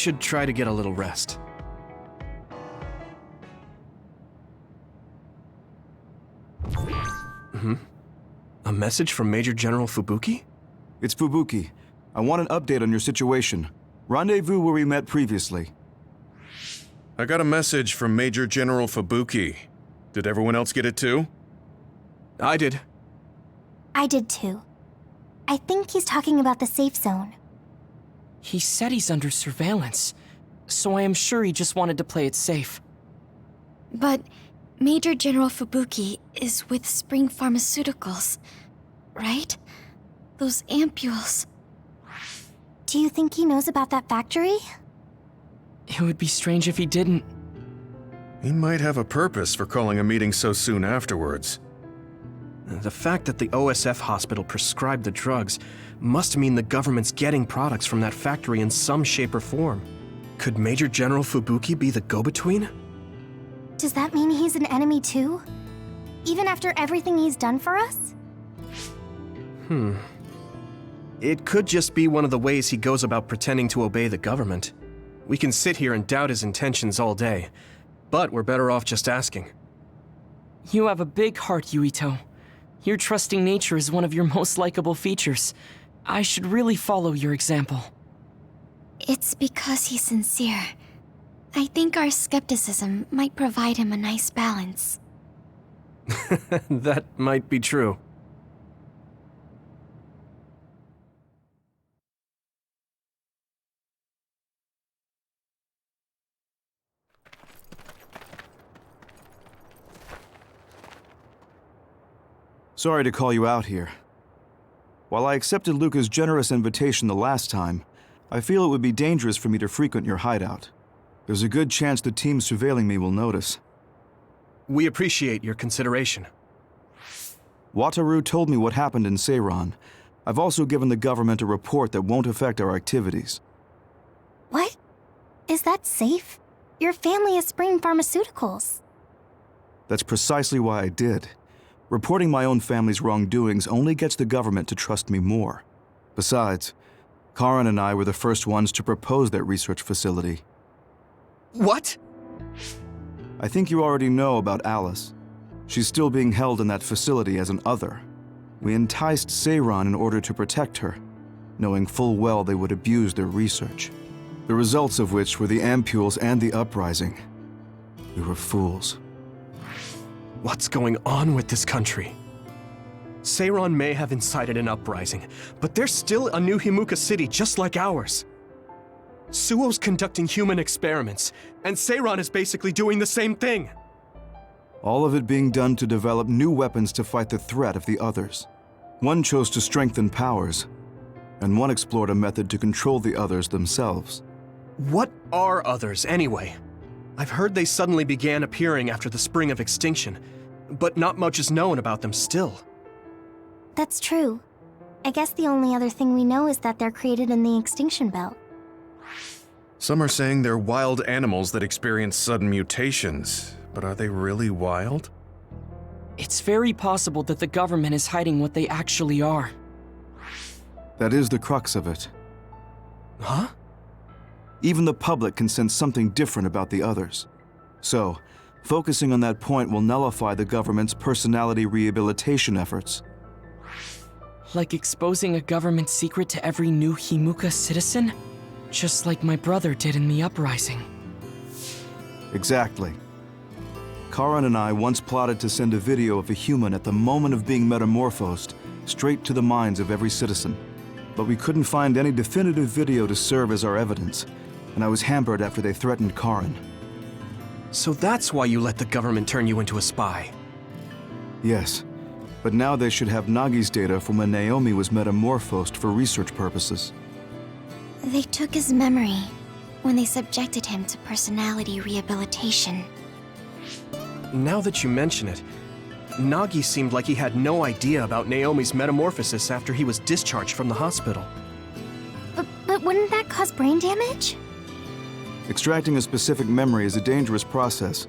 should try to get a little rest. A message from Major General Fubuki? It's Fubuki. I want an update on your situation. Rendezvous where we met previously. I got a message from Major General Fubuki. Did everyone else get it too? I did. I did too. I think he's talking about the safe zone. He said he's under surveillance, so I am sure he just wanted to play it safe. But Major General Fubuki is with Spring Pharmaceuticals, right? Those ampules. Do you think he knows about that factory? It would be strange if he didn't. He might have a purpose for calling a meeting so soon afterwards. The fact that the OSF hospital prescribed the drugs must mean the government's getting products from that factory in some shape or form. Could Major General Fubuki be the go-between? Does that mean he's an enemy too? Even after everything he's done for us? It could just be one of the ways he goes about pretending to obey the government. We can sit here and doubt his intentions all day, but we're better off just asking. You have a big heart, Yuito. Your trusting nature is one of your most likable features. I should really follow your example. It's because he's sincere. I think our skepticism might provide him a nice balance. That might be true. Sorry to call you out here. While I accepted Luca's generous invitation the last time, I feel it would be dangerous for me to frequent your hideout. There's a good chance the team surveilling me will notice. We appreciate your consideration. Wataru told me what happened in Seiran. I've also given the government a report that won't affect our activities. What? Is that safe? Your family is Spring Pharmaceuticals. That's precisely why I did. Reporting my own family's wrongdoings only gets the government to trust me more. Besides, Karin and I were the first ones to propose that research facility. What? I think you already know about Alice. She's still being held in that facility as an other. We enticed Seiran in order to protect her, knowing full well they would abuse their research. The results of which were the ampules and the uprising. We were fools. What's going on with this country? Seiran may have incited an uprising, but there's still a new Himuka city just like ours. Suo's conducting human experiments, and Seiran is basically doing the same thing. All of it being done to develop new weapons to fight the threat of the others. One chose to strengthen powers, and one explored a method to control the others themselves. What are others, anyway? I've heard they suddenly began appearing after the Spring of Extinction, but not much is known about them still. That's true. I guess the only other thing we know is that they're created in the extinction belt. Some are saying they're wild animals that experience sudden mutations, but are they really wild? It's very possible that the government is hiding what they actually are. That is the crux of it. Huh? Even the public can sense something different about the others. So, focusing on that point will nullify the government's personality rehabilitation efforts. Like exposing a government secret to every new Himuka citizen? Just like my brother did in the uprising. Exactly. Karin and I once plotted to send a video of a human at the moment of being metamorphosed straight to the minds of every citizen. But we couldn't find any definitive video to serve as our evidence, and I was hampered after they threatened Karin. So that's why you let the government turn you into a spy. Yes, but now they should have Nagi's data from when Naomi was metamorphosed for research purposes. They took his memory when they subjected him to personality rehabilitation. Now that you mention it, Nagi seemed like he had no idea about Naomi's metamorphosis after he was discharged from the hospital. But wouldn't that cause brain damage? Extracting a specific memory is a dangerous process,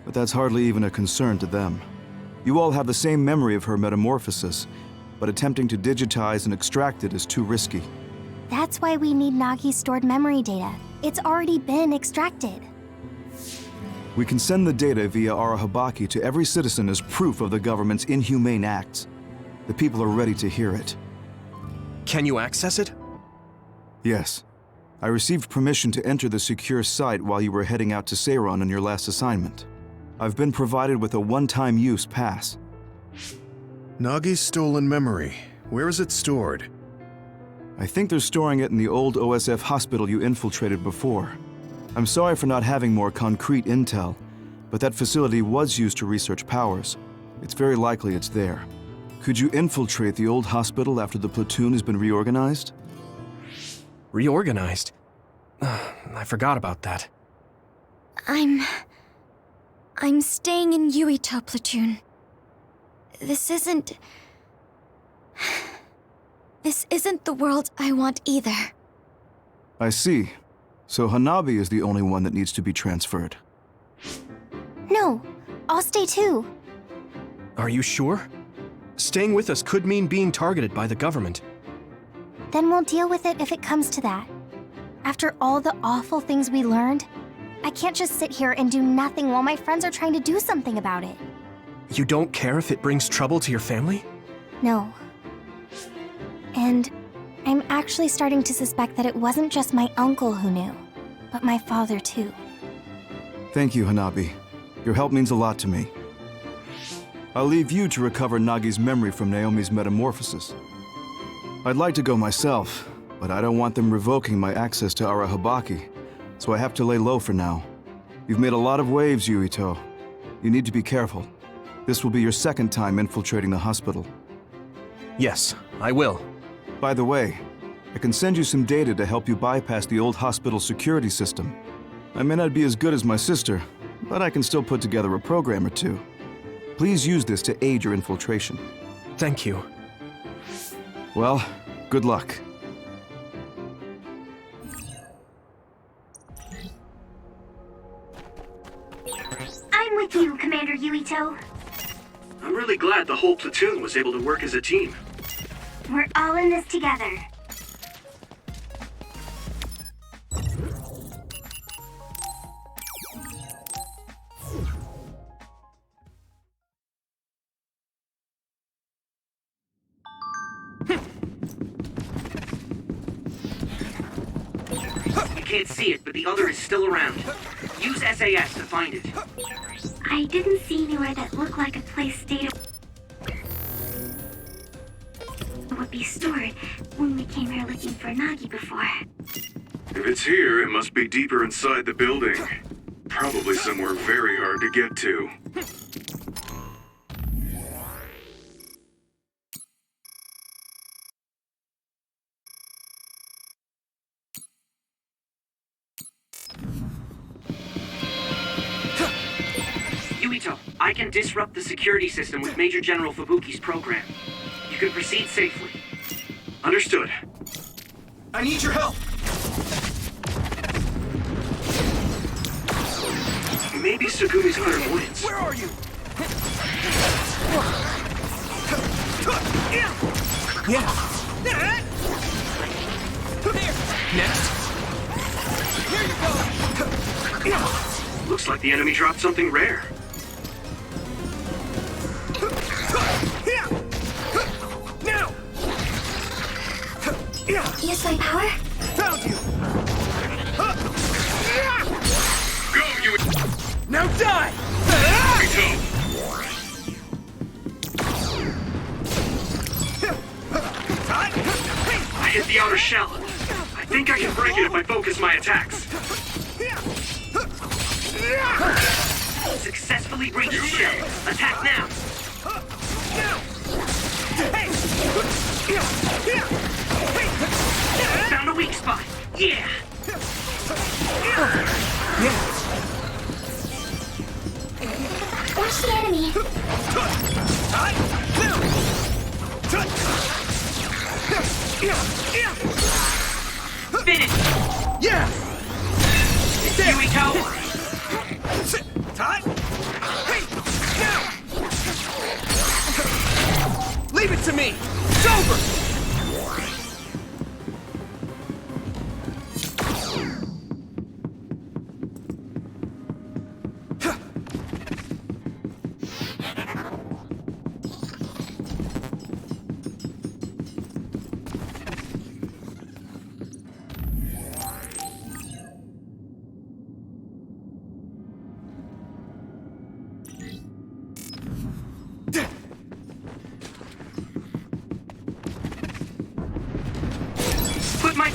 but that's hardly even a concern to them. You all have the same memory of her metamorphosis, but attempting to digitize and extract it is too risky. That's why we need Nagi's stored memory data, It's already been extracted. We can send the data via Arahabaki to every citizen as proof of the government's inhumane acts. The people are ready to hear it. Can you access it? Yes. I received permission to enter the secure site while you were heading out to Seiron on your last assignment. I've been provided with a one-time use pass. Nagi's stolen memory. Where is it stored? I think they're storing it in the old OSF hospital you infiltrated before. I'm sorry for not having more concrete intel, but that facility was used to research powers. It's very likely it's there. Could you infiltrate the old hospital after the platoon has been reorganized? Reorganized? I forgot about that. I'm staying in Yuito platoon. This isn't the world I want either. I see. So Hanabi is the only one that needs to be transferred. No, I'll stay too. Are you sure? Staying with us could mean being targeted by the government. Then we'll deal with it if it comes to that. After all the awful things we learned, I can't just sit here and do nothing while my friends are trying to do something about it. You don't care if it brings trouble to your family? No. And I'm actually starting to suspect that it wasn't just my uncle who knew, but my father too. Thank you, Hanabi. Your help means a lot to me. I'll leave you to recover Nagi's memory from Naomi's metamorphosis. I'd like to go myself, but I don't want them revoking my access to Arahabaki, so I have to lay low for now. You've made a lot of waves, Yuito. You need to be careful. This will be your second time infiltrating the hospital. Yes, I will. By the way, I can send you some data to help you bypass the old hospital security system. I may not be as good as my sister, but I can still put together a program or two. Please use this to aid your infiltration. Thank you. Well, good luck. I'm with you, Commander Yuito. I'm really glad the whole platoon was able to work as a team. We're all in this together. You can't see it, but the other is still around. Use SAS to find it. I didn't see anywhere that looked like a place data would be stored when we came here looking for Nagi before. If it's here, it must be deeper inside the building. Probably somewhere very hard to get to. Yuito, I can disrupt the security system with Major General Fubuki's program. You can proceed safely. Understood. I need your help! Maybe Sugumi's clairvoyance. Where are you? Yeah. There. Next. Here you go. Looks like the enemy dropped something rare. Now. Use my power? Found you. Go, you Now die. I hit the outer shell. I think I can break it if I focus my attacks. Successfully breached the shell. Attack now. Found a weak spot. Yeah. Watch the enemy. Finish. Yeah. Yuito. Time. Hey. Now. Leave it to me. It's over.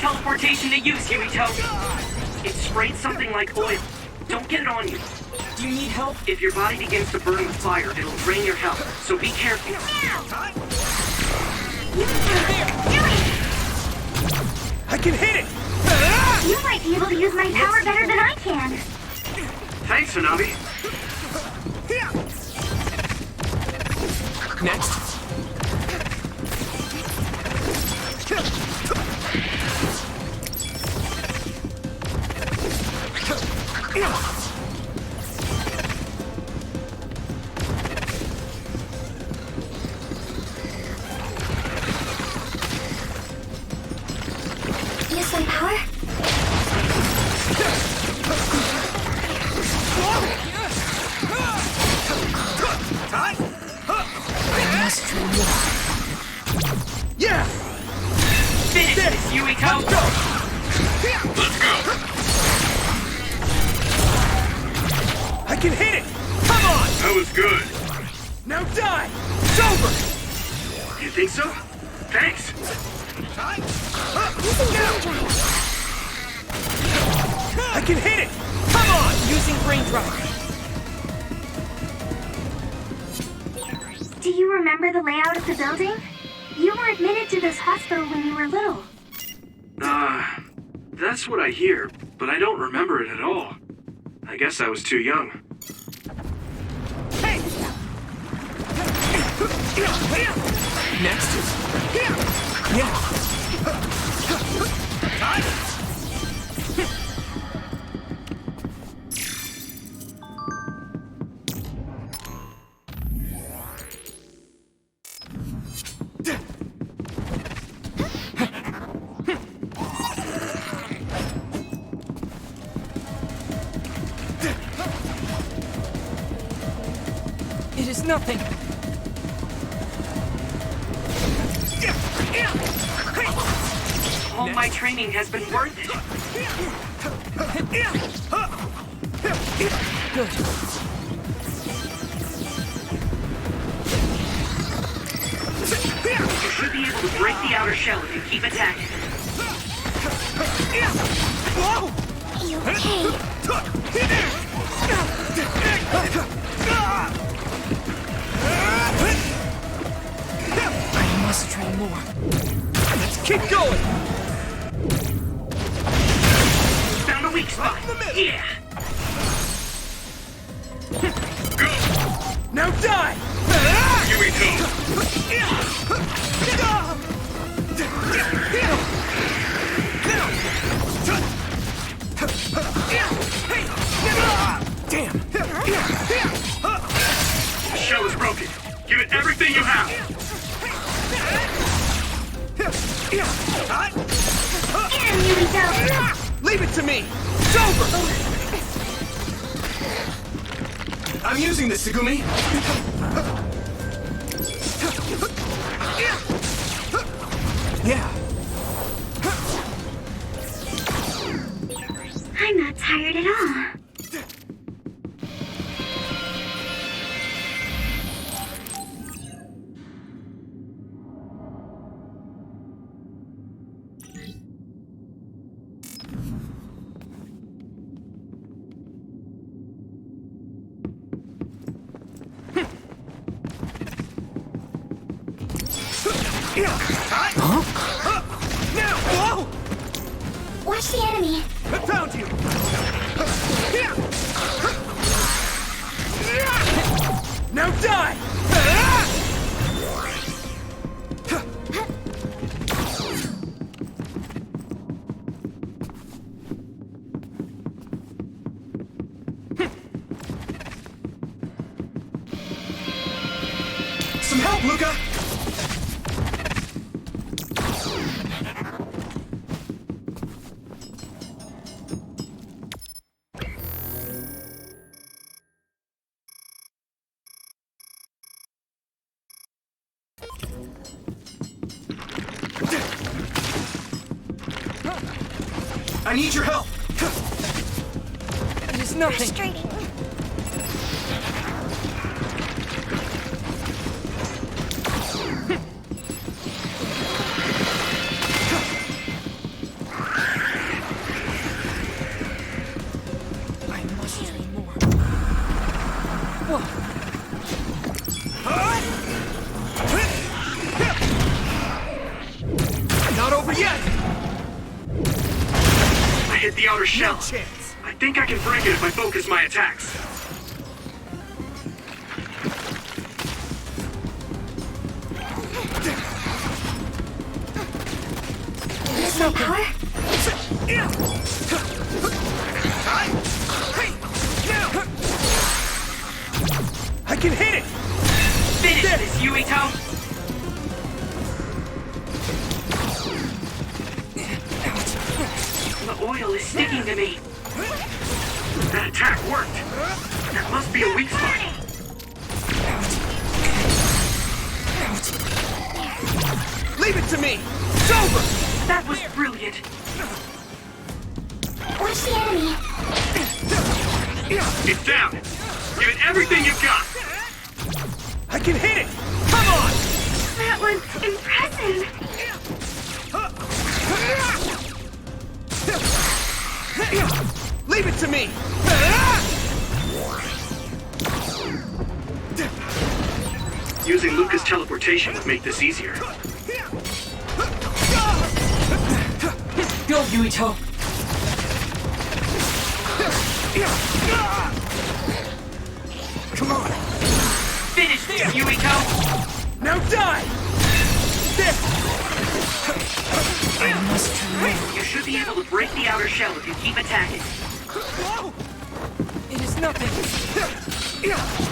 teleportation to use, Yumito. It sprayed something like oil. Don't get it on you. Do you need help? If your body begins to burn with fire, it'll drain your health, so be careful. I can hit it! You might be able to use my power better than I can. Thanks, Hanabi. Next. Use some power? Yeah! Finish this, Yumito! Let's go! I can hit it! Come on! That was good. Now die! It's over! You think so? Thanks. I can hit it! Come on! Using brain drop. Do you remember the layout of the building? You were admitted to this hospital when you were little. That's what I hear, but I don't remember it at all. I guess I was too young. Hey! Next. Yeah. It is nothing. All my training has been worth it. Good. You should be able to break the outer shell if you keep attacking. Whoa! You okay? I must train more. Let's keep going! Found a weak spot. Yeah. Now die! Damn! The shell is broken. Give it everything you have. And Yumito! Leave it to me! It's over! I'm using this, Segumi! Yeah. I'm not tired at all. Now! Whoa! Watch the enemy. I found you! Now die! Some help, Luca! I need your help! It is nothing. Frustrating. Not over yet! I hit the outer shell. No chance. I think I can break it if I focus my attacks. There's no power? I can hit it! Finish this, Yuito! The oil is sticking to me. That attack worked. That must be a weak spot. Leave it to me! It's over! That was brilliant. Where's the enemy? It's down. Give it everything you've got. I can hit it! Come on! That was impressive. Leave it to me! Using Luca's teleportation would make this easier. Go, Yuito! Come on! Finish this, Yuito! Now die! There! I must try. You should be able to break the outer shell if you keep attacking. It is nothing.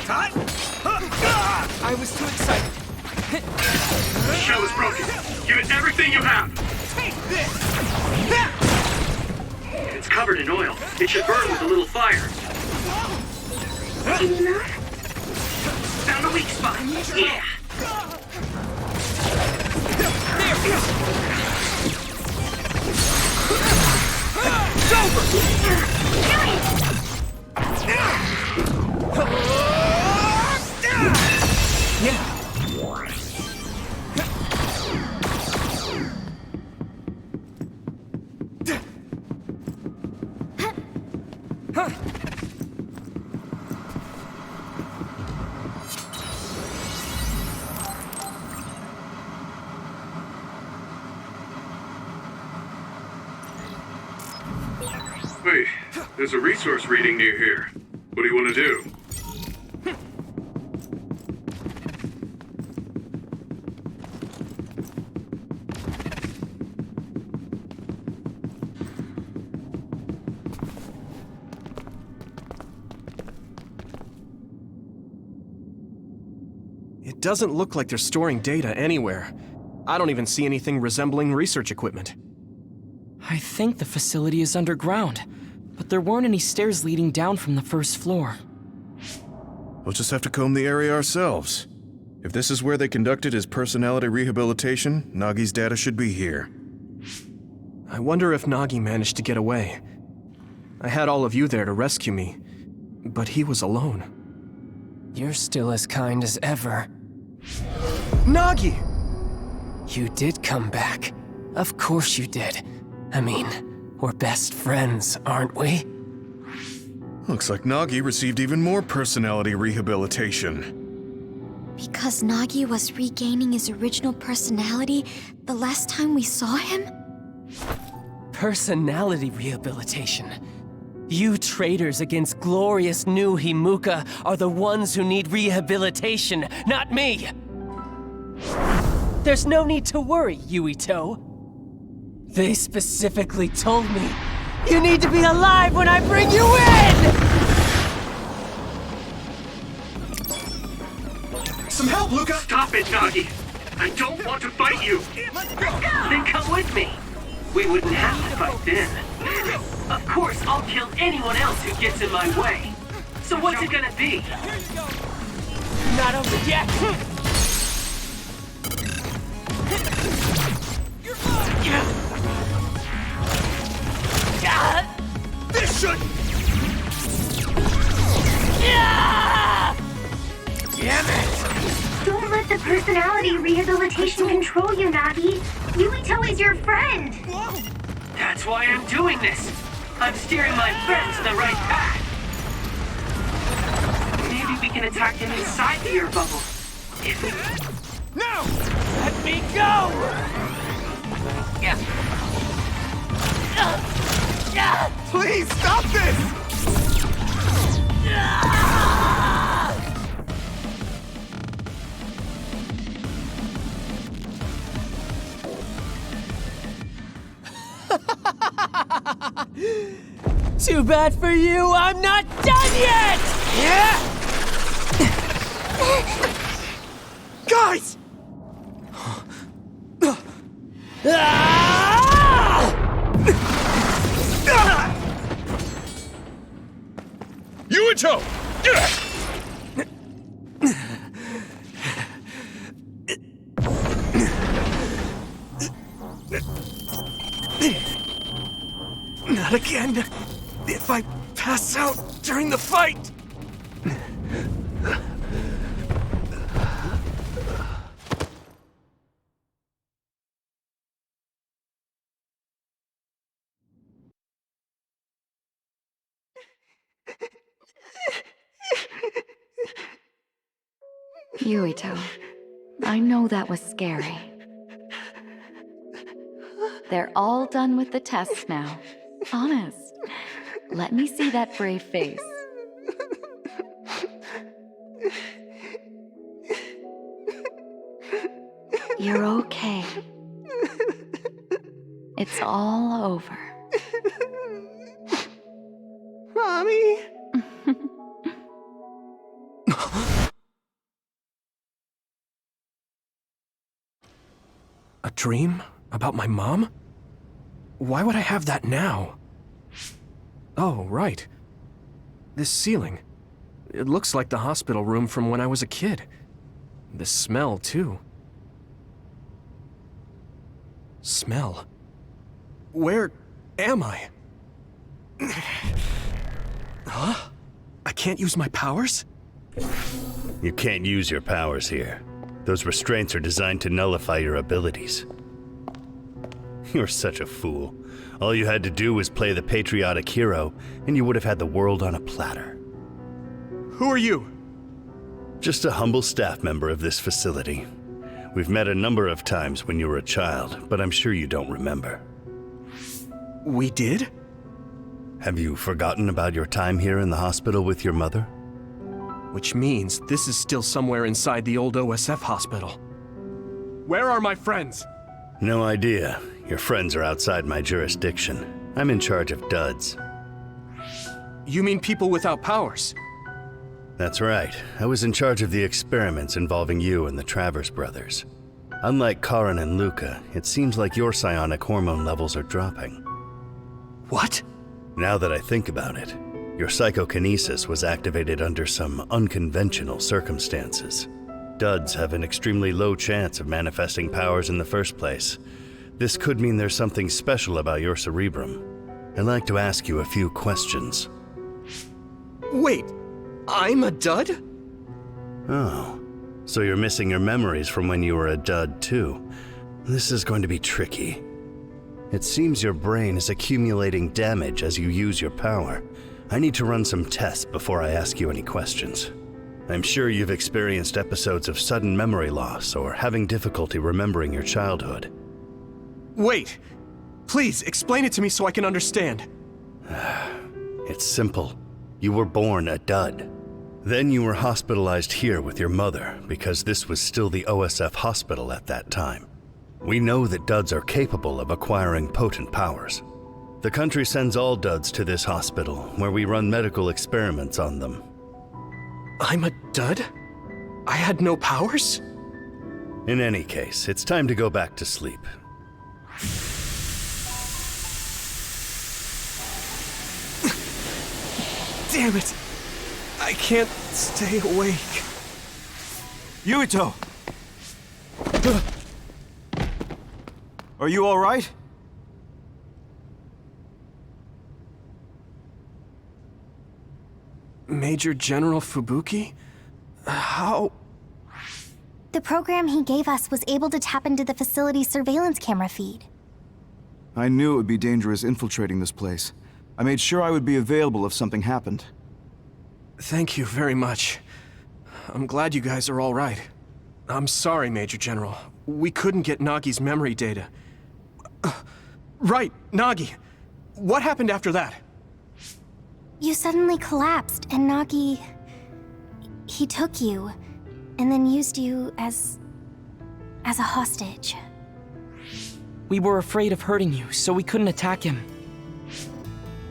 Cut! I was too excited. The shell is broken. Give it everything you have. Take this! It's covered in oil. It should burn with a little fire. Enough? Found a weak spot. Yeah. It's over! Wait, there's a resource reading near here. What do you want to do? It doesn't look like they're storing data anywhere. I don't even see anything resembling research equipment. I think the facility is underground, but there weren't any stairs leading down from the first floor. We'll just have to comb the area ourselves. If this is where they conducted his personality rehabilitation, Nagi's data should be here. I wonder if Nagi managed to get away. I had all of you there to rescue me, but he was alone. You're still as kind as ever. Nagi! You did come back. Of course you did. I mean, we're best friends, aren't we? Looks like Nagi received even more personality rehabilitation. Because Nagi was regaining his original personality the last time we saw him? Personality rehabilitation. You traitors against glorious new Himuka are the ones who need rehabilitation, not me! There's no need to worry, Yuito. They specifically told me you need to be alive when I bring you in! Some help, Luca! Stop it, Nagi! I don't want to fight you! Then come with me! We wouldn't have to fight then. Of course, I'll kill anyone else who gets in my way. So what's it gonna be? Not over yet! This should... Damn it! Don't let the personality rehabilitation control you, Nagi. Yuito is your friend. That's why I'm doing this. I'm steering my friends the right path. Maybe we can attack him inside the air bubble. If we... No! Let me go! Please stop this! Too bad for you, I'm not done yet! Guys! Yuito! Not again. If I pass out during the fight. Yuito, I know that was scary. They're all done with the tests now. Honest. Let me see that brave face. You're okay. It's all over. Mommy? A dream? About my mom? Why would I have that now? Oh, right. This ceiling. It looks like the hospital room from when I was a kid. The smell, too. Smell? Where am I? Huh? I can't use my powers? You can't use your powers here. Those restraints are designed to nullify your abilities. You're such a fool. All you had to do was play the patriotic hero, and you would have had the world on a platter. Who are you? Just a humble staff member of this facility. We've met a number of times when you were a child, but I'm sure you don't remember. We did? Have you forgotten about your time here in the hospital with your mother? Which means this is still somewhere inside the old OSF hospital. Where are my friends? No idea. Your friends are outside my jurisdiction. I'm in charge of duds. You mean people without powers? That's right. I was in charge of the experiments involving you and the Travers brothers. Unlike Karin and Luca, it seems like your psionic hormone levels are dropping. What? Now that I think about it, your psychokinesis was activated under some unconventional circumstances. Duds have an extremely low chance of manifesting powers in the first place. This could mean there's something special about your cerebrum. I'd like to ask you a few questions. Wait, I'm a dud? Oh, so you're missing your memories from when you were a dud too. This is going to be tricky. It seems your brain is accumulating damage as you use your power. I need to run some tests before I ask you any questions. I'm sure you've experienced episodes of sudden memory loss or having difficulty remembering your childhood. Wait, please explain it to me so I can understand. It's simple. You were born a dud. Then you were hospitalized here with your mother because this was still the OSF hospital at that time. We know that duds are capable of acquiring potent powers. The country sends all duds to this hospital where we run medical experiments on them. I'm a dud? I had no powers? In any case, it's time to go back to sleep. Damn it! I can't stay awake. Yuito! Are you all right? Major General Fubuki? How? The program he gave us was able to tap into the facility's surveillance camera feed. I knew it would be dangerous infiltrating this place. I made sure I would be available if something happened. Thank you very much. I'm glad you guys are all right. I'm sorry, Major General. We couldn't get Nagi's memory data. Right, Nagi. What happened after that? You suddenly collapsed, and Nagi... he took you, and then used you as a hostage. We were afraid of hurting you, so we couldn't attack him.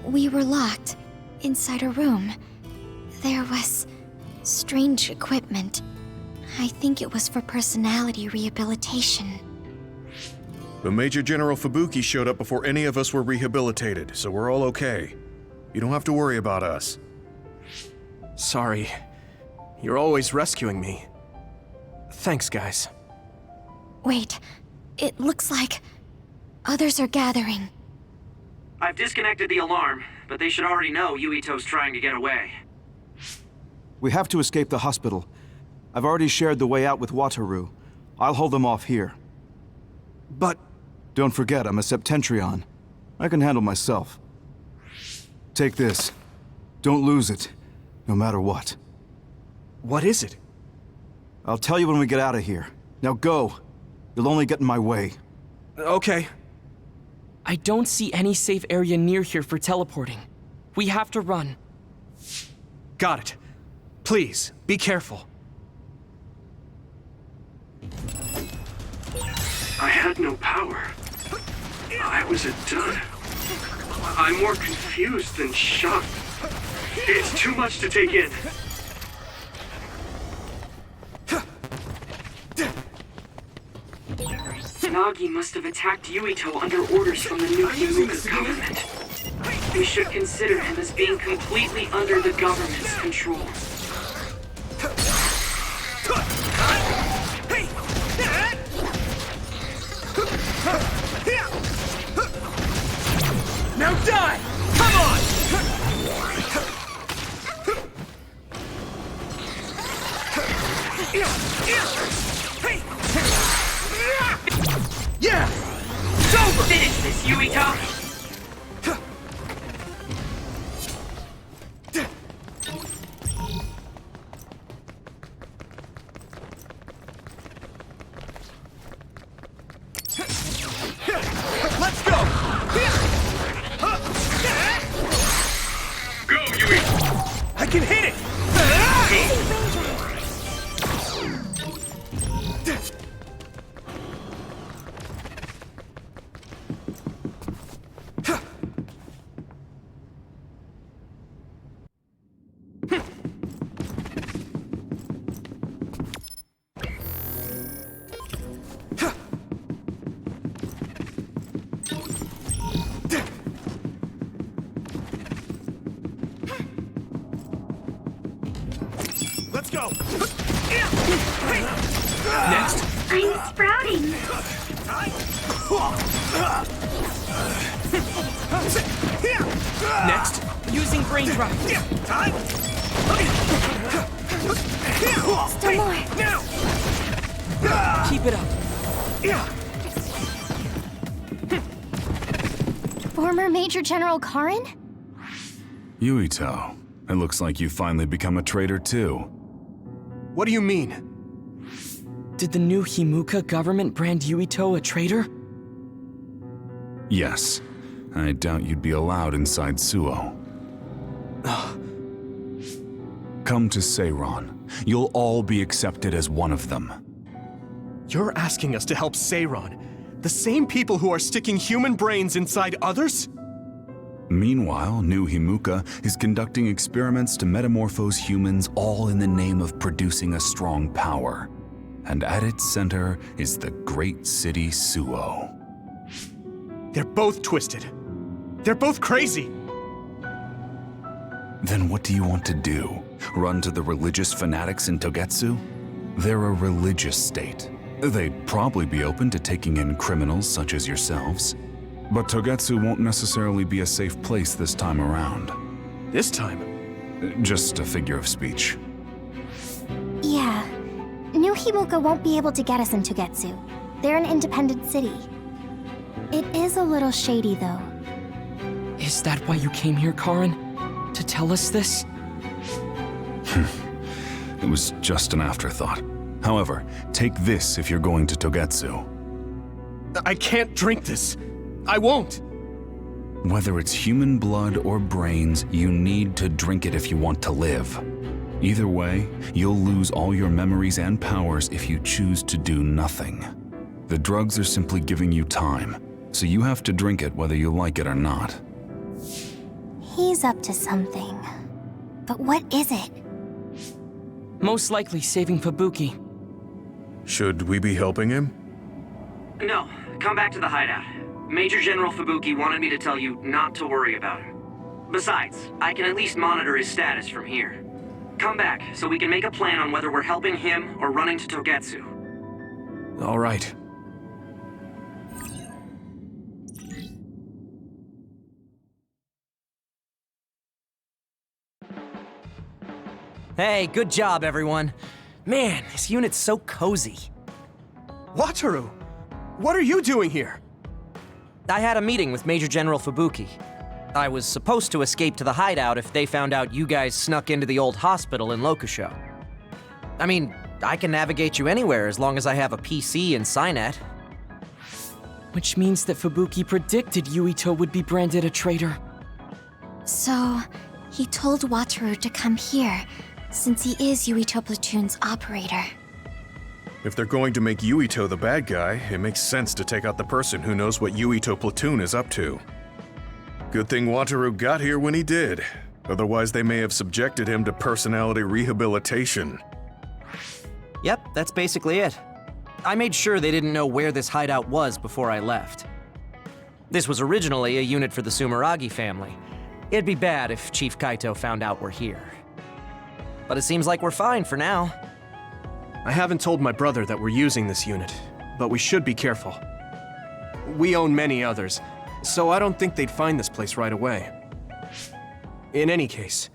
We were locked inside a room. There was strange equipment. I think it was for personality rehabilitation. But Major General Fubuki showed up before any of us were rehabilitated, so we're all okay. You don't have to worry about us. Sorry. You're always rescuing me. Thanks, guys. Wait, it looks like others are gathering. I've disconnected the alarm, but they should already know Yuito's trying to get away. We have to escape the hospital. I've already shared the way out with Wataru. I'll hold them off here. But... Don't forget, I'm a Septentrion. I can handle myself. Take this. Don't lose it, no matter what. What is it? I'll tell you when we get out of here. Now go. You'll only get in my way. Okay. I don't see any safe area near here for teleporting. We have to run. Got it. Please, be careful. I had no power. I was a dud. I'm more confused than shocked. It's too much to take in. Nagi must have attacked Yuito under orders from the new Himuka government. We should consider him as being completely under the government's control. Now die! Come on! Yeah! It's over! Finish this, Yuito! Let's go! Go, Yuito! I can hit it! Let's go! Next! I'm sprouting. Next, using brain drive. Still more. Keep it up. Former Major General Karin? Yuito, it looks like you finally become a traitor too. What do you mean? Did the new Himuka government brand Yuito a traitor? Yes. I doubt you'd be allowed inside Suo. Come to Seiron. You'll all be accepted as one of them. You're asking us to help Seiron, the same people who are sticking human brains inside others? Meanwhile, New Himuka is conducting experiments to metamorphose humans, all in the name of producing a strong power. And at its center is the great city Suo. They're both twisted. They're both crazy. Then what do you want to do? Run to the religious fanatics in Togetsu? They're a religious state. They'd probably be open to taking in criminals such as yourselves. But Togetsu won't necessarily be a safe place this time around. This time? Just a figure of speech. Yeah. New Himuka won't be able to get us into Getsu. They're an independent city. It is a little shady, though. Is that why you came here, Karin? To tell us this? It was just an afterthought. However, take this if you're going to Togetsu. I can't drink this. I won't. Whether it's human blood or brains, you need to drink it if you want to live. Either way, you'll lose all your memories and powers if you choose to do nothing. The drugs are simply giving you time, so you have to drink it whether you like it or not. He's up to something. But what is it? Most likely saving Fubuki. Should we be helping him? No, come back to the hideout. Major General Fubuki wanted me to tell you not to worry about him. Besides, I can at least monitor his status from here. Come back, so we can make a plan on whether we're helping him or running to Togetsu. All right. Hey, good job, everyone. Man, this unit's so cozy. Wataru! What are you doing here? I had a meeting with Major General Fubuki. I was supposed to escape to the hideout if they found out you guys snuck into the old hospital in Lokusho. I mean, I can navigate you anywhere as long as I have a PC and Cynet. Which means that Fubuki predicted Yuito would be branded a traitor. So, he told Wataru to come here, since he is Yuito Platoon's operator. If they're going to make Yuito the bad guy, it makes sense to take out the person who knows what Yuito Platoon is up to. Good thing Wataru got here when he did. Otherwise, they may have subjected him to personality rehabilitation. Yep, that's basically it. I made sure they didn't know where this hideout was before I left. This was originally a unit for the Sumeragi family. It'd be bad if Chief Kaito found out we're here. But it seems like we're fine for now. I haven't told my brother that we're using this unit, but we should be careful. We own many others, so I don't think they'd find this place right away. In any case,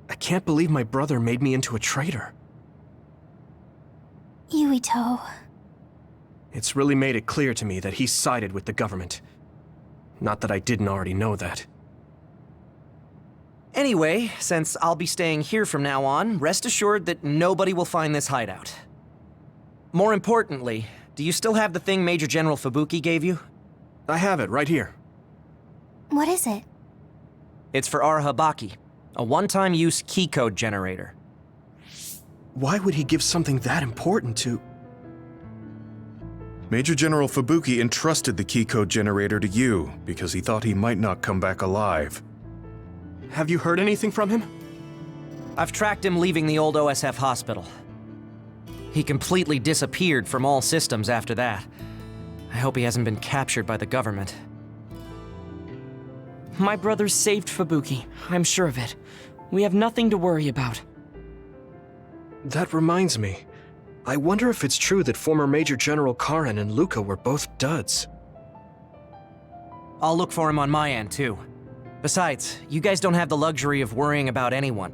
I can't believe my brother made me into a traitor. Yuito. It's really made it clear to me that he sided with the government. Not that I didn't already know that. Anyway, since I'll be staying here from now on, rest assured that nobody will find this hideout. More importantly, do you still have the thing Major General Fubuki gave you? I have it right here. What is it? It's for Arahabaki, a one-time use key code generator. Why would he give something that important to... Major General Fubuki entrusted the key code generator to you because he thought he might not come back alive. Have you heard anything from him? I've tracked him leaving the old OSF hospital. He completely disappeared from all systems after that. I hope he hasn't been captured by the government. My brother saved Fubuki, I'm sure of it. We have nothing to worry about. That reminds me. I wonder if it's true that former Major General Karen and Luca were both duds. I'll look for him on my end, too. Besides, you guys don't have the luxury of worrying about anyone.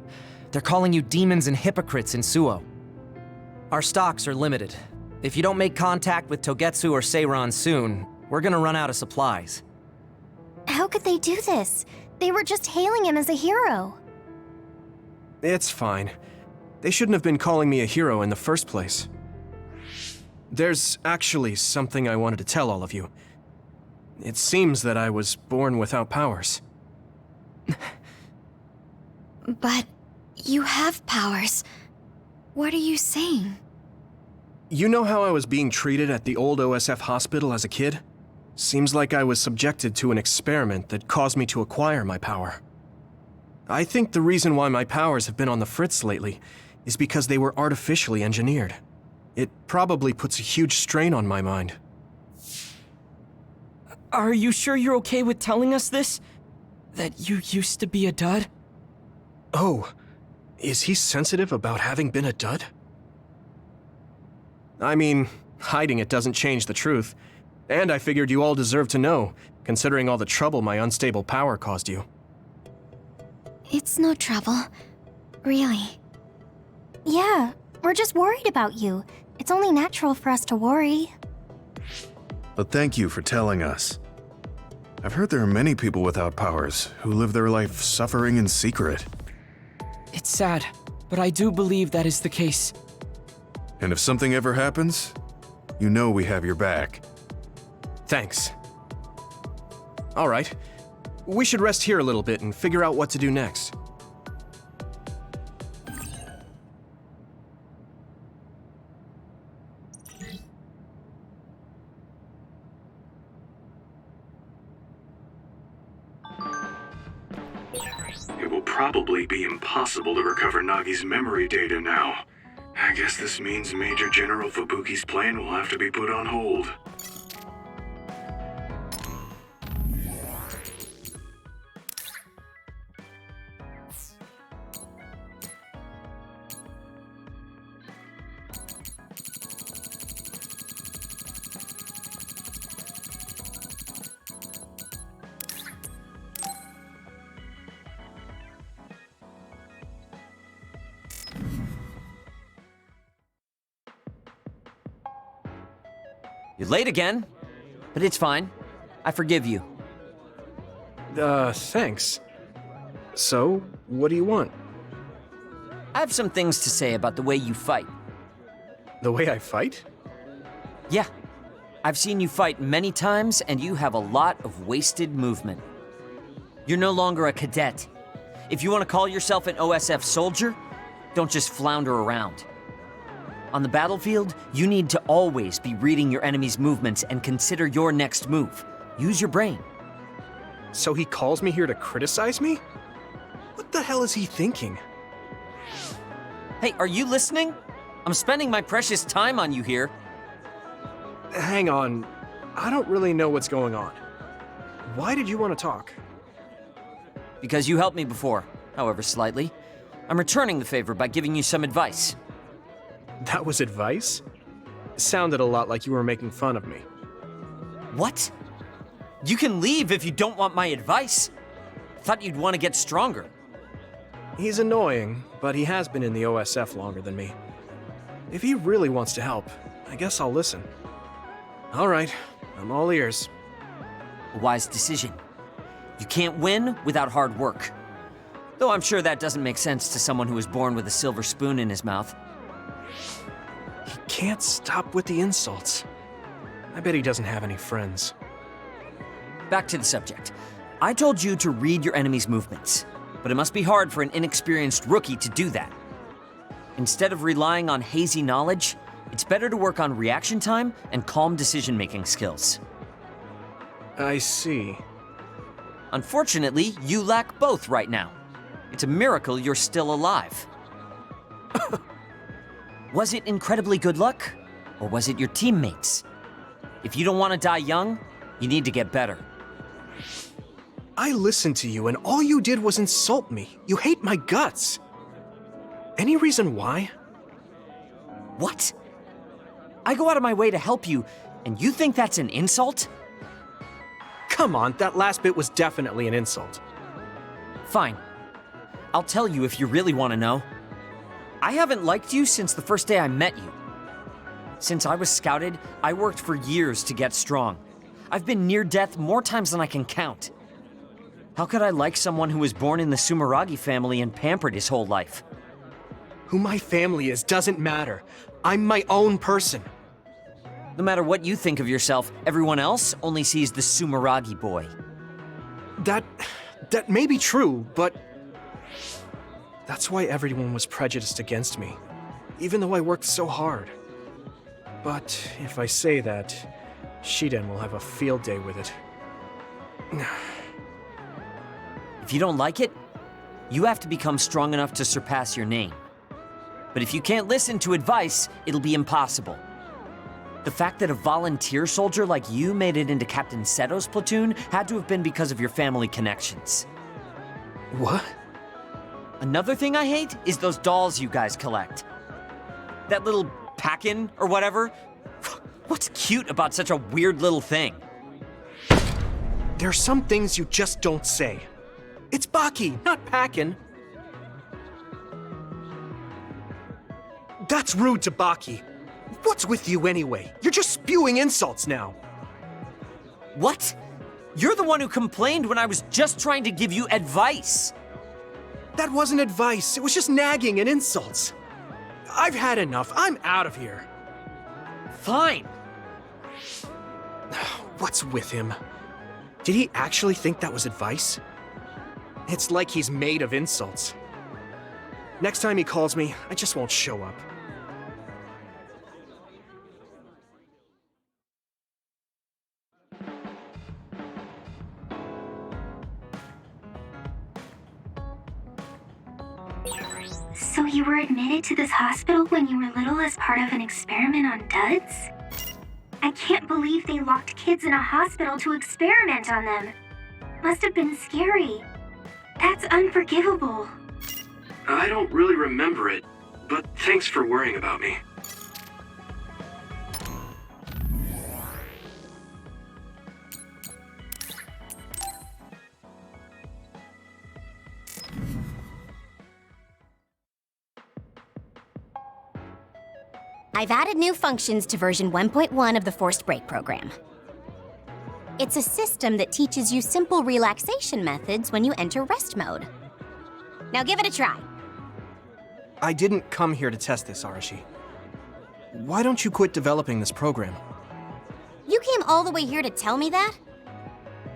They're calling you demons and hypocrites in Suo. Our stocks are limited. If you don't make contact with Togetsu or Seiran soon, we're gonna run out of supplies. How could they do this? They were just hailing him as a hero. It's fine. They shouldn't have been calling me a hero in the first place. There's actually something I wanted to tell all of you. It seems that I was born without powers. But you have powers. What are you saying? You know how I was being treated at the old OSF hospital as a kid? Seems like I was subjected to an experiment that caused me to acquire my power. I think the reason why my powers have been on the fritz lately is because they were artificially engineered. It probably puts a huge strain on my mind. Are you sure you're okay with telling us this? That you used to be a dud? Oh, is he sensitive about having been a dud? I mean, hiding it doesn't change the truth. And I figured you all deserve to know, considering all the trouble my unstable power caused you. It's no trouble. Really. Yeah, we're just worried about you. It's only natural for us to worry. But thank you for telling us. I've heard there are many people without powers who live their life suffering in secret. It's sad, but I do believe that is the case. And if something ever happens, you know we have your back. Thanks. All right. We should rest here a little bit and figure out what to do next. It will probably be impossible to recover Nagi's memory data now. I guess this means Major General Fubuki's plan will have to be put on hold. You're late again, but it's fine. I forgive you. Thanks. So, what do you want? I have some things to say about the way you fight. The way I fight? Yeah. I've seen you fight many times, and you have a lot of wasted movement. You're no longer a cadet. If you want to call yourself an OSF soldier, don't just flounder around. On the battlefield, you need to always be reading your enemy's movements and consider your next move. Use your brain. So he calls me here to criticize me? What the hell is he thinking? Hey, are you listening? I'm spending my precious time on you here. Hang on. I don't really know what's going on. Why did you want to talk? Because you helped me before, however slightly. I'm returning the favor by giving you some advice. That was advice? Sounded a lot like you were making fun of me. What? You can leave if you don't want my advice. Thought you'd want to get stronger. He's annoying, but he has been in the OSF longer than me. If he really wants to help, I guess I'll listen. All right, I'm all ears. A wise decision. You can't win without hard work. Though I'm sure that doesn't make sense to someone who was born with a silver spoon in his mouth. He can't stop with the insults. I bet he doesn't have any friends. Back to the subject. I told you to read your enemy's movements, but it must be hard for an inexperienced rookie to do that. Instead of relying on hazy knowledge, it's better to work on reaction time and calm decision-making skills. I see. Unfortunately, you lack both right now. It's a miracle you're still alive. Was it incredibly good luck? Or was it your teammates? If you don't want to die young, you need to get better. I listened to you and all you did was insult me. You hate my guts. Any reason why? What? I go out of my way to help you, and you think that's an insult? Come on, that last bit was definitely an insult. Fine. I'll tell you if you really want to know. I haven't liked you since the first day I met you. Since I was scouted, I worked for years to get strong. I've been near death more times than I can count. How could I like someone who was born in the Sumeragi family and pampered his whole life? Who my family is doesn't matter. I'm my own person. No matter what you think of yourself, everyone else only sees the Sumeragi boy. That may be true, but that's why everyone was prejudiced against me, even though I worked so hard. But if I say that, Shiden will have a field day with it. If you don't like it, you have to become strong enough to surpass your name. But if you can't listen to advice, it'll be impossible. The fact that a volunteer soldier like you made it into Captain Seto's platoon had to have been because of your family connections. What? Another thing I hate is those dolls you guys collect. That little pack-in or whatever. What's cute about such a weird little thing? There are some things you just don't say. It's Baki, not Packin. That's rude to Baki. What's with you anyway? You're just spewing insults now. What? You're the one who complained when I was just trying to give you advice. That wasn't advice, it was just nagging and insults. I've had enough, I'm out of here. Fine. What's with him? Did he actually think that was advice? It's like he's made of insults. Next time he calls me, I just won't show up. So you were admitted to this hospital when you were little as part of an experiment on duds? I can't believe they locked kids in a hospital to experiment on them. Must have been scary. That's unforgivable. I don't really remember it, but thanks for worrying about me. I've added new functions to version 1.1 of the Forced Break program. It's a system that teaches you simple relaxation methods when you enter rest mode. Now give it a try. I didn't come here to test this, Arashi. Why don't you quit developing this program? You came all the way here to tell me that?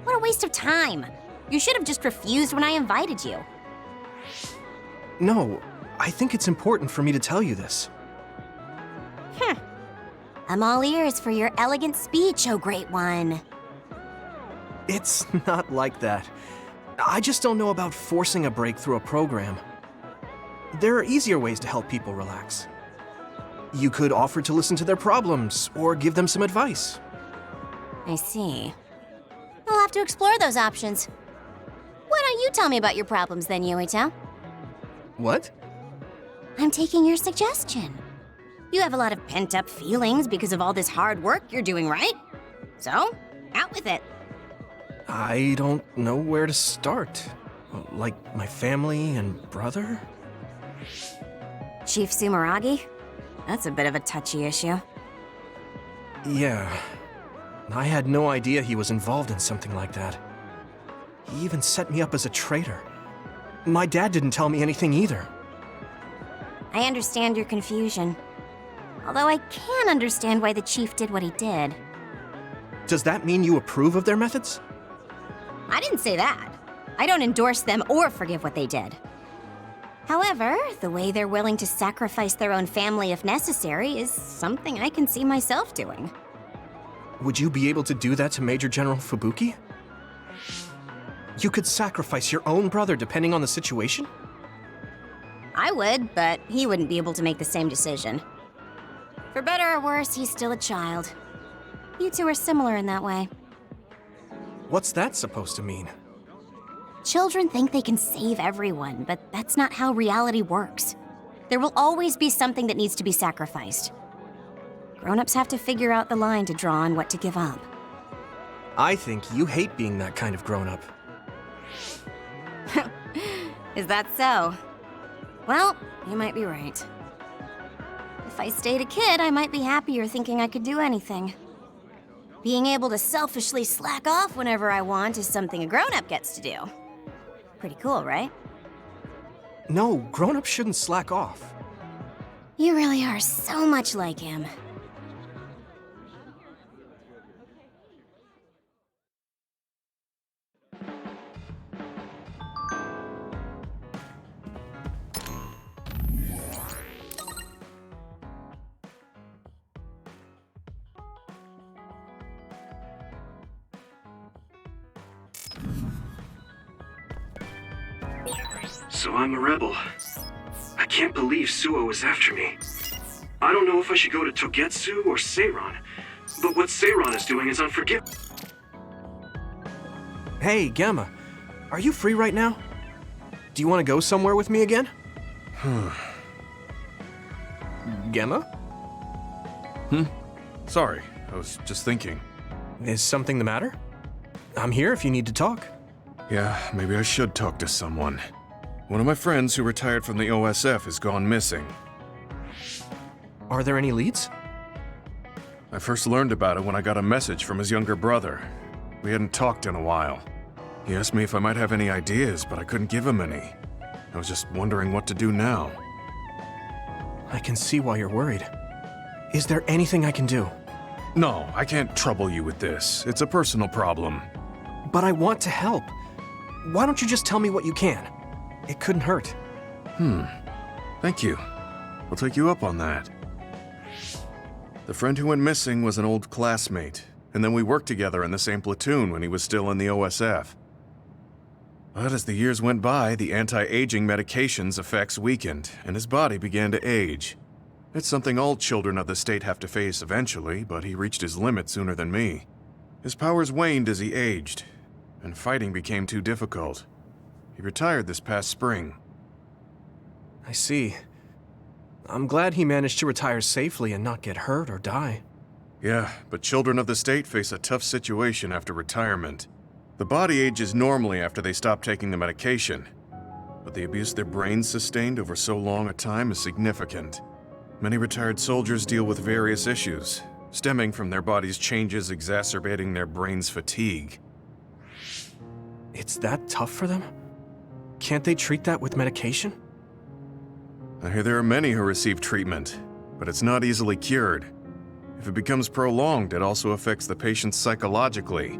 What a waste of time. You should have just refused when I invited you. No, I think it's important for me to tell you this. I'm all ears for your elegant speech, oh great one. It's not like that. I just don't know about forcing a break through a program. There are easier ways to help people relax. You could offer to listen to their problems, or give them some advice. I see. I'll have to explore those options. Why don't you tell me about your problems then, Yuito? What? I'm taking your suggestion. You have a lot of pent-up feelings because of all this hard work you're doing, right? So, out with it. I don't know where to start. Like my family and brother? Chief Sumeragi? That's a bit of a touchy issue. Yeah. I had no idea he was involved in something like that. He even set me up as a traitor. My dad didn't tell me anything either. I understand your confusion. Although I can understand why the chief did what he did. Does that mean you approve of their methods? I didn't say that. I don't endorse them or forgive what they did. However, the way they're willing to sacrifice their own family if necessary is something I can see myself doing. Would you be able to do that to Major General Fubuki? You could sacrifice your own brother depending on the situation? I would, but he wouldn't be able to make the same decision. For better or worse, he's still a child. You two are similar in that way. What's that supposed to mean? Children think they can save everyone, but that's not how reality works. There will always be something that needs to be sacrificed. Grown-ups have to figure out the line to draw on what to give up. I think you hate being that kind of grown-up. Is that so? Well, you might be right. If I stayed a kid, I might be happier thinking I could do anything. Being able to selfishly slack off whenever I want is something a grown-up gets to do. Pretty cool, right? No, grown-ups shouldn't slack off. You really are so much like him. So I'm a rebel. I can't believe Suo is after me. I don't know if I should go to Togetsu or Seiron, but what Seiron is doing is unforgivable. Hey, Gamma, are you free right now? Do you want to go somewhere with me again? Gamma? Sorry, I was just thinking. Is something the matter? I'm here if you need to talk. Yeah, maybe I should talk to someone. One of my friends who retired from the OSF has gone missing. Are there any leads? I first learned about it when I got a message from his younger brother. We hadn't talked in a while. He asked me if I might have any ideas, but I couldn't give him any. I was just wondering what to do now. I can see why you're worried. Is there anything I can do? No, I can't trouble you with this. It's a personal problem. But I want to help. Why don't you just tell me what you can? It couldn't hurt. Thank you. I'll take you up on that. The friend who went missing was an old classmate, and then we worked together in the same platoon when he was still in the OSF. But as the years went by, the anti-aging medication's effects weakened, and his body began to age. It's something all children of the state have to face eventually, but he reached his limit sooner than me. His powers waned as he aged, and fighting became too difficult. He retired this past spring. I see. I'm glad he managed to retire safely and not get hurt or die. Yeah, but children of the state face a tough situation after retirement. The body ages normally after they stop taking the medication, but the abuse their brains sustained over so long a time is significant. Many retired soldiers deal with various issues, stemming from their body's changes exacerbating their brain's fatigue. It's that tough for them? Can't they treat that with medication? I hear there are many who receive treatment, but it's not easily cured. If it becomes prolonged, it also affects the patient psychologically.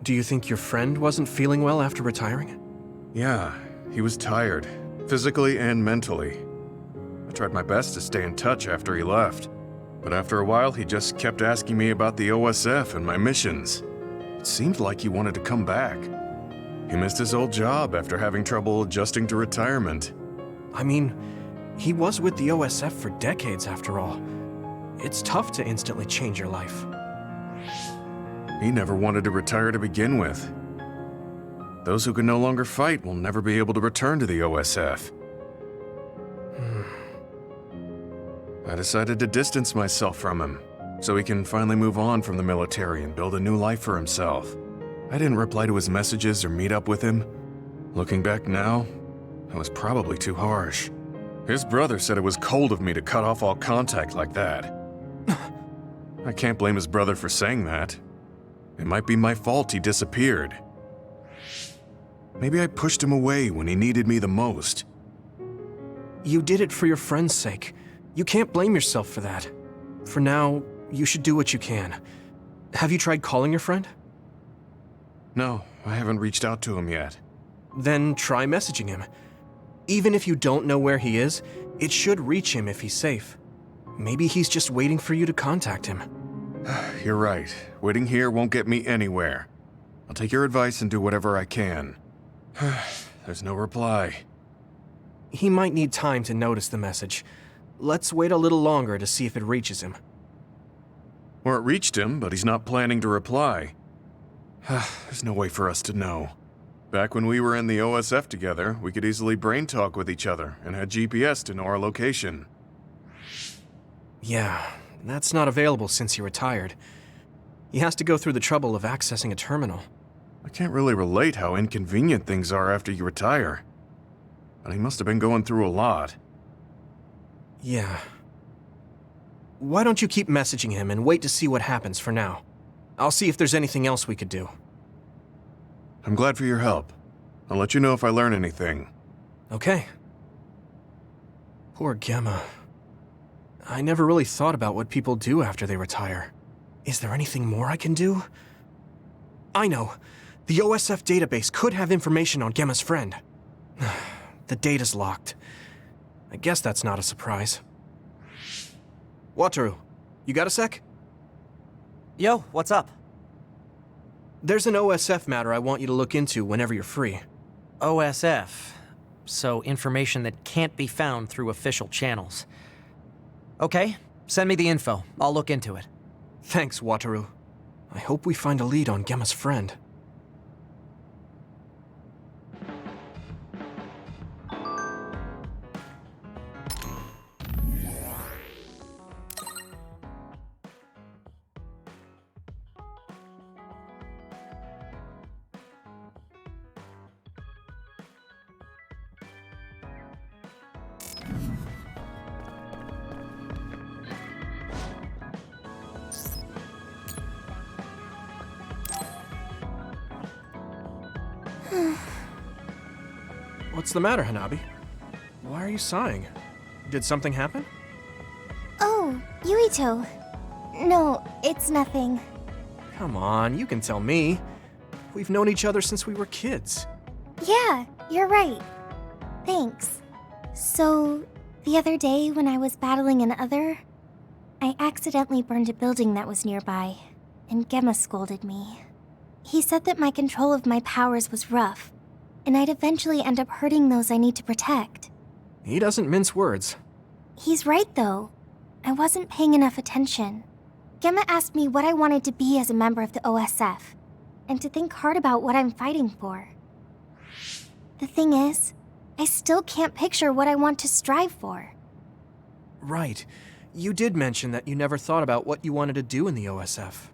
Do you think your friend wasn't feeling well after retiring? Yeah, he was tired, physically and mentally. I tried my best to stay in touch after he left, but after a while he just kept asking me about the OSF and my missions. It seemed like he wanted to come back. He missed his old job after having trouble adjusting to retirement. I mean, he was with the OSF for decades after all. It's tough to instantly change your life. He never wanted to retire to begin with. Those who can no longer fight will never be able to return to the OSF. I decided to distance myself from him, so he can finally move on from the military and build a new life for himself. I didn't reply to his messages or meet up with him. Looking back now, I was probably too harsh. His brother said it was cold of me to cut off all contact like that. I can't blame his brother for saying that. It might be my fault he disappeared. Maybe I pushed him away when he needed me the most. You did it for your friend's sake. You can't blame yourself for that. For now, you should do what you can. Have you tried calling your friend? No, I haven't reached out to him yet. Then try messaging him. Even if you don't know where he is, it should reach him if he's safe. Maybe he's just waiting for you to contact him. You're right. Waiting here won't get me anywhere. I'll take your advice and do whatever I can. There's no reply. He might need time to notice the message. Let's wait a little longer to see if it reaches him. Or it reached him, but he's not planning to reply. There's no way for us to know. Back when we were in the OSF together, we could easily brain talk with each other and had GPS to know our location. Yeah, that's not available since he retired. He has to go through the trouble of accessing a terminal. I can't really relate how inconvenient things are after you retire. But he must have been going through a lot. Yeah. Why don't you keep messaging him and wait to see what happens for now? I'll see if there's anything else we could do. I'm glad for your help. I'll let you know if I learn anything. Okay. Poor Gemma. I never really thought about what people do after they retire. Is there anything more I can do? I know. The OSF database could have information on Gemma's friend. The data's locked. I guess that's not a surprise. Wataru, you got a sec? Yo, what's up? There's an OSF matter I want you to look into whenever you're free. OSF. So information that can't be found through official channels. Okay, send me the info. I'll look into it. Thanks, Wataru. I hope we find a lead on Gemma's friend. What's the matter, Hanabi? Why are you sighing? Did something happen? Oh, Yuito. No, it's nothing. Come on, you can tell me. We've known each other since we were kids. Yeah, you're right. Thanks. So, the other day when I was battling an other, I accidentally burned a building that was nearby, and Gemma scolded me. He said that my control of my powers was rough, and I'd eventually end up hurting those I need to protect. He doesn't mince words. He's right, though. I wasn't paying enough attention. Gemma asked me what I wanted to be as a member of the OSF, and to think hard about what I'm fighting for. The thing is, I still can't picture what I want to strive for. Right. You did mention that you never thought about what you wanted to do in the OSF.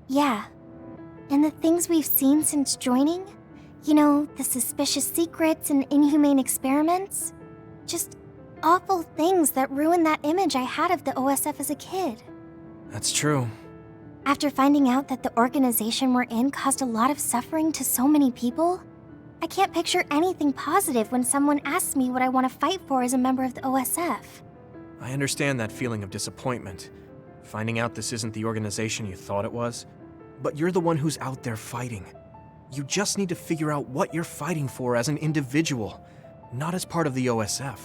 Yeah. And the things we've seen since joining? You know, the suspicious secrets and inhumane experiments? Just awful things that ruined that image I had of the OSF as a kid. That's true. After finding out that the organization we're in caused a lot of suffering to so many people, I can't picture anything positive when someone asks me what I want to fight for as a member of the OSF. I understand that feeling of disappointment, finding out this isn't the organization you thought it was. But you're the one who's out there fighting. You just need to figure out what you're fighting for as an individual, not as part of the OSF.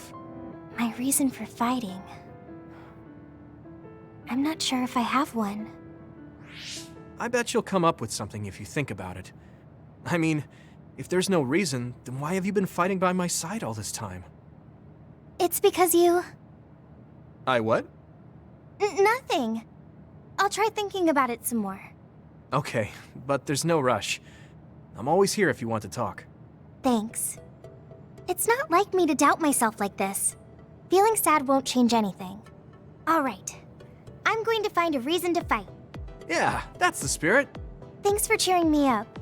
My reason for fighting... I'm not sure if I have one. I bet you'll come up with something if you think about it. I mean, if there's no reason, then why have you been fighting by my side all this time? It's because you... I what? Nothing. I'll try thinking about it some more. Okay, but there's no rush. I'm always here if you want to talk. Thanks. It's not like me to doubt myself like this. Feeling sad won't change anything. All right. I'm going to find a reason to fight. Yeah, that's the spirit. Thanks for cheering me up.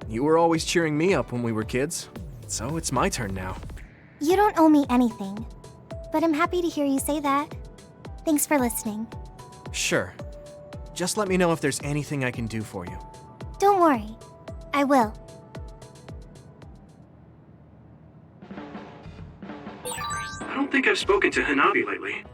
You were always cheering me up when we were kids, so it's my turn now. You don't owe me anything, but I'm happy to hear you say that. Thanks for listening. Sure. Just let me know if there's anything I can do for you. Don't worry. I will. I don't think I've spoken to Hanabi lately.